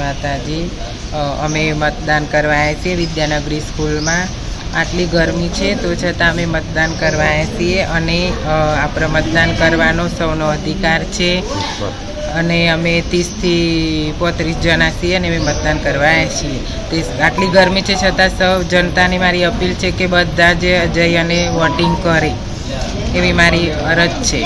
માતાજી। અમે मतदान કરવા આવ્યા છીએ વિદ્યાનગરી સ્કૂલમાં। આટલી ગરમી છે તો છતાં અમે મતદાન કરવા આવ્યા છીએ અને આપણે મતદાન કરવાનો સૌનો અધિકાર છે અને અમે 30 થી 35 જણા છીએ અને અમે મતદાન કરવા આવ્યા છીએ। આટલી ગરમી છે છતાં સૌ જનતાને મારી અપીલ છે કે બધા જ જઈ અને વોટિંગ કરે એવી મારી અરજ છે।